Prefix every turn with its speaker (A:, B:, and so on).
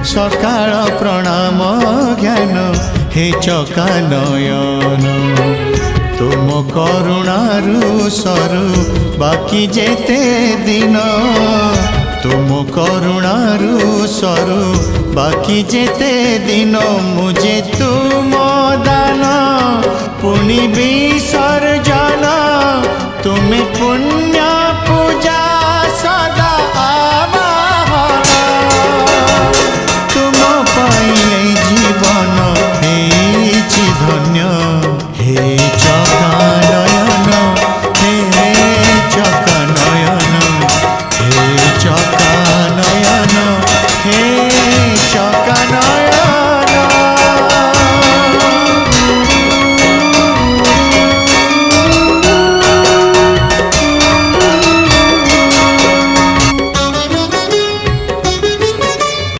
A: सकाळ प्रणाम ज्ञान हे चका नयन तुम करुणारु सरु बाकी जेते दिन तुम करुणारु सरु बाकी जेते दिन मुझे तुम दान पुनि विसर्जन तुम्हें पुण्य